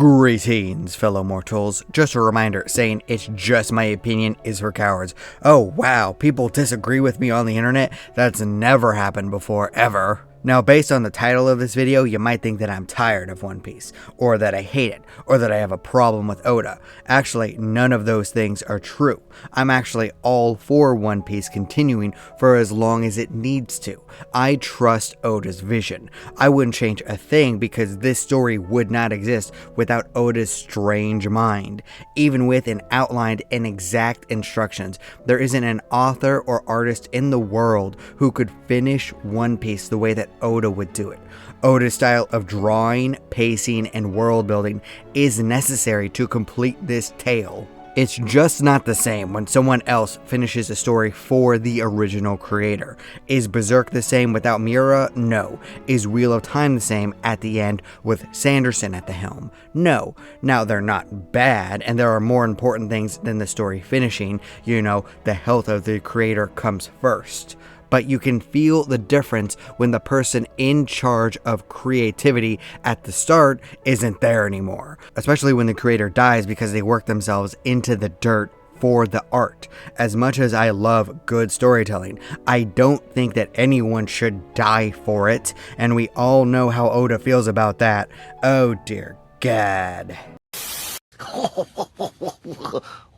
Greetings, fellow mortals. Just a reminder, saying it's just my opinion is for cowards. Oh wow, people disagree with me on the internet? That's never happened before, ever. Now, based on the title of this video, you might think that I'm tired of One Piece, or that I hate it, or that I have a problem with Oda. Actually, none of those things are true. I'm actually all for One Piece continuing for as long as it needs to. I trust Oda's vision. I wouldn't change a thing because this story would not exist without Oda's strange mind. Even with an outlined and exact instructions, there isn't an author or artist in the world who could finish One Piece the way that Oda would do it. Oda's style of drawing, pacing, and world building is necessary to complete this tale. It's just not the same when someone else finishes a story for the original creator. Is Berserk the same without Miura? No. Is Wheel of Time the same at the end with Sanderson at the helm? No. Now, they're not bad, and there are more important things than the story finishing. You know, the health of the creator comes first. But you can feel the difference when the person in charge of creativity at the start isn't there anymore. Especially when the creator dies because they work themselves into the dirt for the art. As much as I love good storytelling, I don't think that anyone should die for it, and we all know how Oda feels about that. Oh dear God.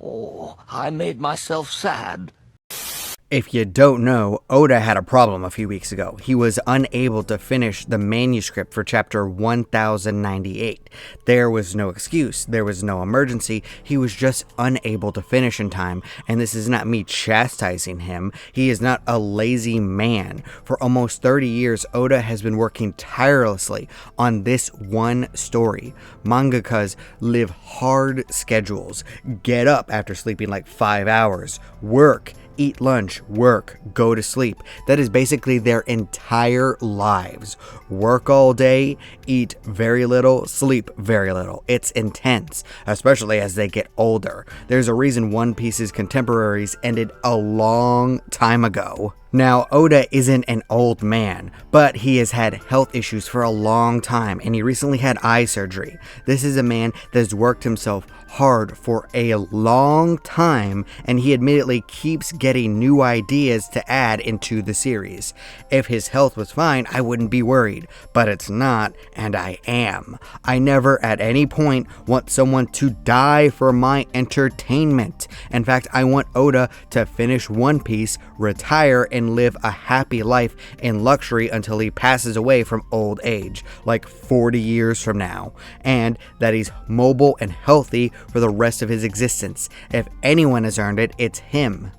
Oh, I made myself sad. If you don't know, Oda had a problem a few weeks ago. He was unable to finish the manuscript for chapter 1098. There was no excuse, there was no emergency, he was just unable to finish in time, and this is not me chastising him. He is not a lazy man. For almost 30 years, Oda has been working tirelessly on this one story. Mangakas live hard schedules, get up after sleeping like 5 hours, work, eat lunch, work, go to sleep. That is basically their entire lives. Work all day, eat very little, sleep very little. It's intense, especially as they get older. There's a reason One Piece's contemporaries ended a long time ago. Now, Oda isn't an old man, but he has had health issues for a long time, and he recently had eye surgery. This is a man that has worked himself hard for a long time, and he admittedly keeps getting new ideas to add into the series. If his health was fine, I wouldn't be worried, but it's not, and I am. I never at any point want someone to die for my entertainment. In fact, I want Oda to finish One Piece, retire, and live a happy life in luxury until he passes away from old age, like 40 years from now, and that he's mobile and healthy for the rest of his existence. If anyone has earned it, it's him.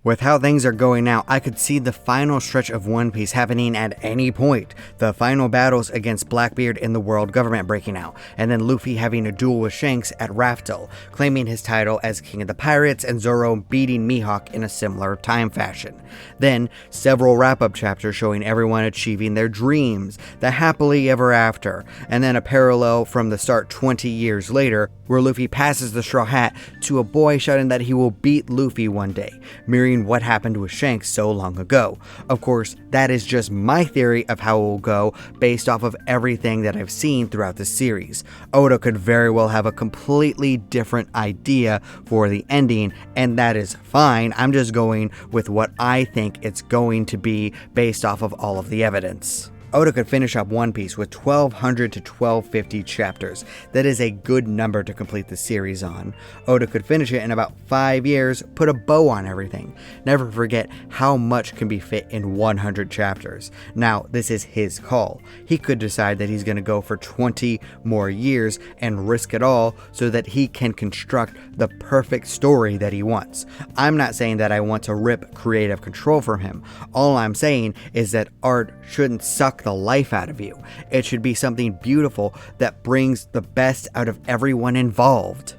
With how things are going now, I could see the final stretch of One Piece happening at any point. The final battles against Blackbeard and the world government breaking out, and then Luffy having a duel with Shanks at Raftel, claiming his title as King of the Pirates, and Zoro beating Mihawk in a similar time fashion. Then, several wrap-up chapters showing everyone achieving their dreams, the happily ever after, and then a parallel from the start 20 years later, where Luffy passes the straw hat to a boy shouting that he will beat Luffy one day, mirroring what happened with Shanks so long ago. Of course, that is just my theory of how it will go based off of everything that I've seen throughout the series. Oda could very well have a completely different idea for the ending, and that is fine. I'm just going with what I think it's going to be based off of all of the evidence. Oda could finish up One Piece with 1200 to 1250 chapters. That is a good number to complete the series on. Oda could finish it in about 5 years, put a bow on everything. Never forget how much can be fit in 100 chapters. Now, this is his call. He could decide that he's going to go for 20 more years and risk it all so that he can construct the perfect story that he wants. I'm not saying that I want to rip creative control from him. All I'm saying is that art shouldn't suck the life out of you. It should be something beautiful that brings the best out of everyone involved.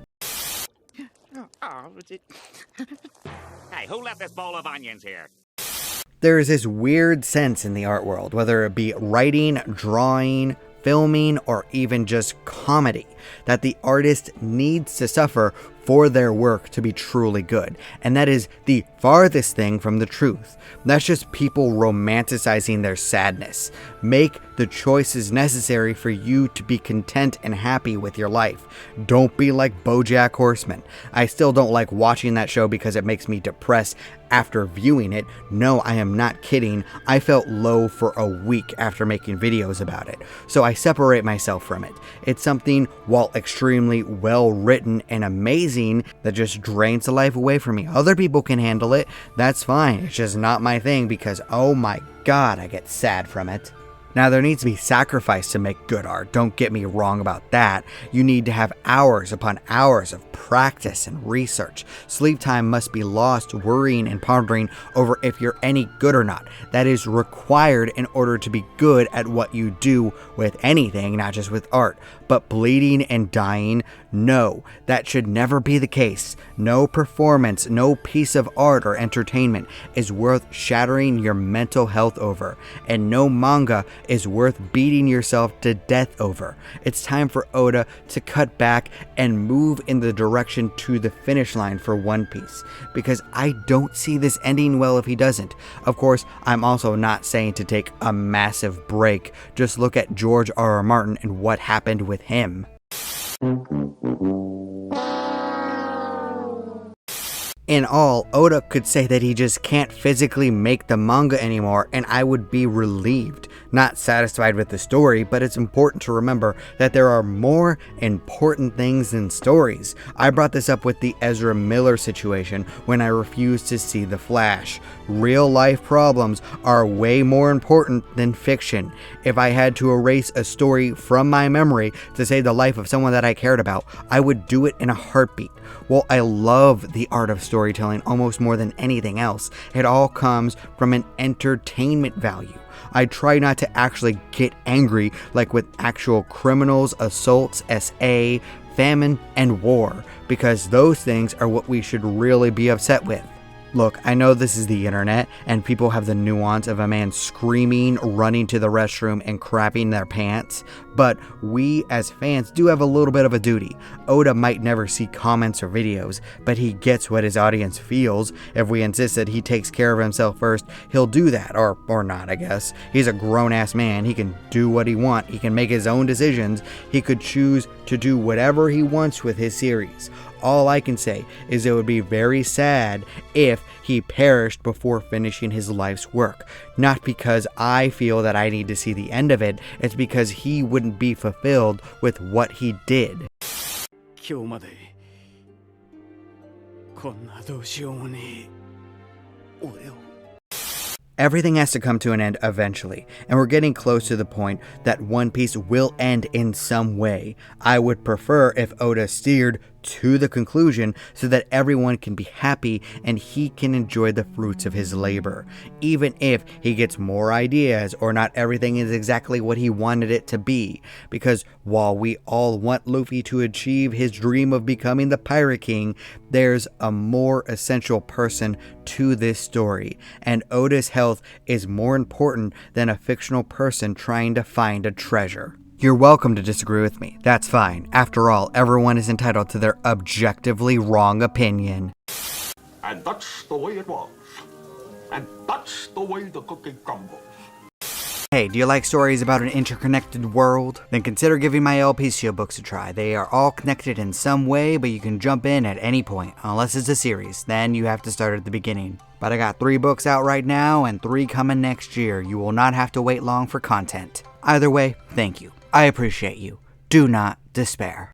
Hey, who left this bowl of onions here? There is this weird sense in the art world, whether it be writing, drawing, filming, or even just comedy, that the artist needs to suffer for their work to be truly good. And that is the farthest thing from the truth. That's just people romanticizing their sadness. Make the choices necessary for you to be content and happy with your life. Don't be like BoJack Horseman. I still don't like watching that show because it makes me depressed after viewing it. No, I am not kidding. I felt low for a week after making videos about it. So I separate myself from it. It's something, while extremely well written and amazing, that just drains the life away from me. Other people can handle it. That's fine. It's just not my thing because, oh my God, I get sad from it. Now, there needs to be sacrifice to make good art. Don't get me wrong about that. You need to have hours upon hours of practice and research. Sleep time must be lost worrying and pondering over if you're any good or not. That is required in order to be good at what you do with anything, not just with art. But bleeding and dying, no, that should never be the case. No performance, no piece of art or entertainment is worth shattering your mental health over. And no manga is worth beating yourself to death over. It's time for Oda to cut back and move in the direction to the finish line for One Piece, because I don't see this ending well if he doesn't. Of course, I'm also not saying to take a massive break. Just look at George R.R. Martin and what happened with him. In all, Oda could say that he just can't physically make the manga anymore, and I would be relieved. Not satisfied with the story, but it's important to remember that there are more important things than stories. I brought this up with the Ezra Miller situation when I refused to see The Flash. Real life problems are way more important than fiction. If I had to erase a story from my memory to save the life of someone that I cared about, I would do it in a heartbeat. Well, I love the art of storytelling almost more than anything else. It all comes from an entertainment value. I try not to actually get angry like with actual criminals, assaults, SA, famine, and war, because those things are what we should really be upset with. Look, I know this is the internet, and people have the nuance of a man screaming, running to the restroom, and crapping their pants, but we as fans do have a little bit of a duty. Oda might never see comments or videos, but he gets what his audience feels. If we insist that he takes care of himself first, he'll do that, or not, I guess. He's a grown-ass man. He can do what he wants. He can make his own decisions. He could choose to do whatever he wants with his series. All I can say is it would be very sad if he perished before finishing his life's work. Not because I feel that I need to see the end of it, it's because he wouldn't be fulfilled with what he did. Everything has to come to an end eventually, and we're getting close to the point that One Piece will end in some way. I would prefer if Oda steered to the conclusion so that everyone can be happy and he can enjoy the fruits of his labor. Even if he gets more ideas or not everything is exactly what he wanted it to be. Because while we all want Luffy to achieve his dream of becoming the Pirate King, there's a more essential person to this story, and Oda's health is more important than a fictional person trying to find a treasure. You're welcome to disagree with me. That's fine. After all, everyone is entitled to their objectively wrong opinion. And that's the way it was. And that's the way the cookie crumbles. Hey, do you like stories about an interconnected world? Then consider giving my LPCO books a try. They are all connected in some way, but you can jump in at any point, unless it's a series. Then you have to start at the beginning. But I got 3 books out right now and 3 coming next year. You will not have to wait long for content. Either way, thank you. I appreciate you. Do not despair.